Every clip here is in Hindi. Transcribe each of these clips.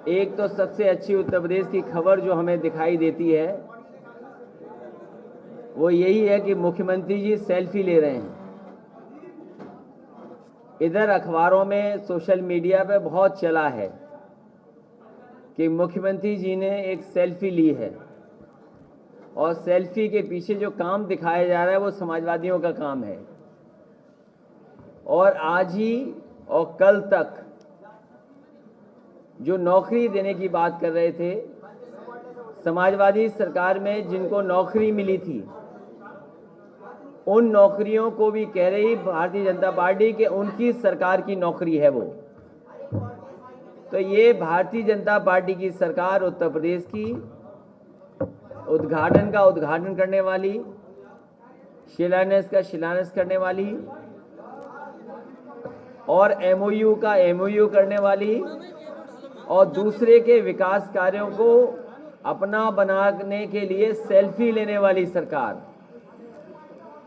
एक तो सबसे अच्छी उत्तर प्रदेश की खबर जो हमें दिखाई देती है वो यही है कि मुख्यमंत्री जी सेल्फी ले रहे हैं। इधर अखबारों में, सोशल मीडिया पे बहुत चला है कि मुख्यमंत्री जी ने एक सेल्फी ली है और सेल्फी के पीछे जो काम दिखाया जा रहा है वो समाजवादियों का काम है। और आज ही और कल तक जो नौकरी देने की बात कर रहे थे, समाजवादी सरकार में जिनको नौकरी मिली थी उन नौकरियों को भी कह रही भारतीय जनता पार्टी कि उनकी सरकार की नौकरी है वो। तो ये भारतीय जनता पार्टी की सरकार उत्तर प्रदेश की उद्घाटन करने वाली, शिलान्यास का शिलान्यास करने वाली और एमओयू का एमओयू करने वाली और दूसरे के विकास कार्यों को अपना बनाने के लिए सेल्फी लेने वाली सरकार,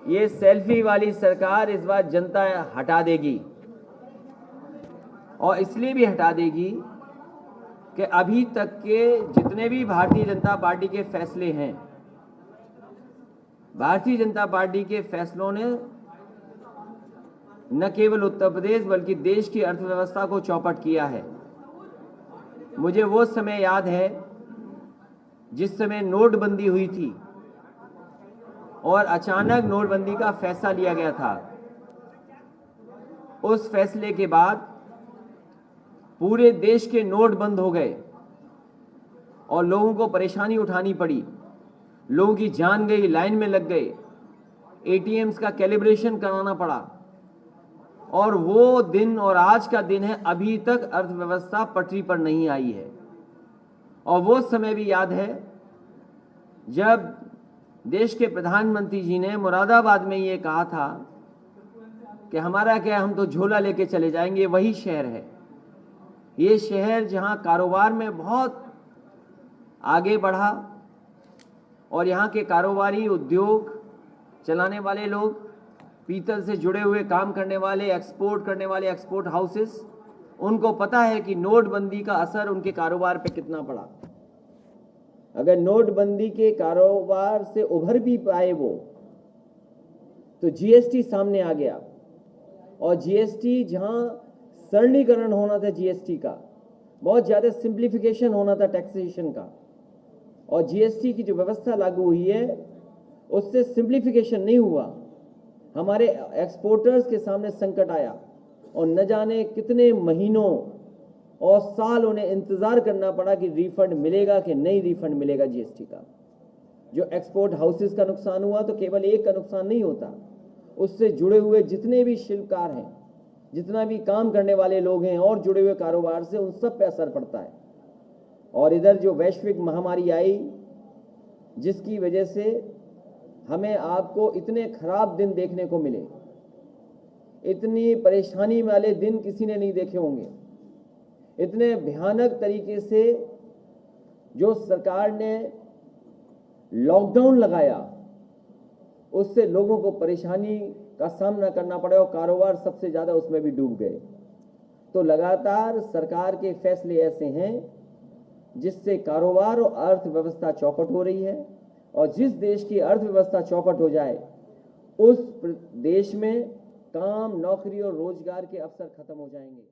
ये सेल्फी वाली सरकार इस बार जनता हटा देगी। और इसलिए भी हटा देगी कि अभी तक के जितने भी भारतीय जनता पार्टी के फैसले हैं, भारतीय जनता पार्टी के फैसलों ने न केवल उत्तर प्रदेश बल्कि देश की अर्थव्यवस्था को चौपट किया है। मुझे वो समय याद है जिस समय नोटबंदी हुई थी और अचानक नोटबंदी का फैसला लिया गया था। उस फैसले के बाद पूरे देश के नोट बंद हो गए और लोगों को परेशानी उठानी पड़ी, लोगों की जान गई, लाइन में लग गए, एटीएम्स का कैलिब्रेशन कराना पड़ा। और वो दिन और आज का दिन है, अभी तक अर्थव्यवस्था पटरी पर नहीं आई है। और वो समय भी याद है जब देश के प्रधानमंत्री जी ने मुरादाबाद में ये कहा था कि हमारा क्या, हम तो झोला लेके चले जाएंगे। वही शहर है, ये शहर जहां कारोबार में बहुत आगे बढ़ा और यहाँ के कारोबारी, उद्योग चलाने वाले लोग, पीतल से जुड़े हुए काम करने वाले, एक्सपोर्ट करने वाले एक्सपोर्ट हाउसेस, उनको पता है कि नोटबंदी का असर उनके कारोबार पे कितना पड़ा। अगर नोटबंदी के कारोबार से उभर भी पाए वो, तो जीएसटी सामने आ गया और जीएसटी जहां सरलीकरण होना था, जीएसटी का बहुत ज्यादा सिंप्लीफिकेशन होना था टैक्सेशन का, और जीएसटी की जो व्यवस्था लागू हुई है उससे सिंप्लीफिकेशन नहीं हुआ। हमारे एक्सपोर्टर्स के सामने संकट आया और न जाने कितने महीनों और साल उन्हें इंतजार करना पड़ा कि रिफंड मिलेगा कि नहीं रिफंड मिलेगा जीएसटी का। जो एक्सपोर्ट हाउसेस का नुकसान हुआ तो केवल एक का नुकसान नहीं होता, उससे जुड़े हुए जितने भी शिल्पकार हैं, जितना भी काम करने वाले लोग हैं और जुड़े हुए कारोबार से, उन सब पे असर पड़ता है। और इधर जो वैश्विक महामारी आई जिसकी वजह से हमें आपको इतने खराब दिन देखने को मिले, इतनी परेशानी वाले दिन किसी ने नहीं देखे होंगे। इतने भयानक तरीके से जो सरकार ने लॉकडाउन लगाया उससे लोगों को परेशानी का सामना करना पड़ा और कारोबार सबसे ज्यादा उसमें भी डूब गए। तो लगातार सरकार के फैसले ऐसे हैं जिससे कारोबार और अर्थव्यवस्था चौपट हो रही है, और जिस देश की अर्थव्यवस्था चौपट हो जाए उस देश में काम, नौकरी और रोजगार के अवसर खत्म हो जाएंगे।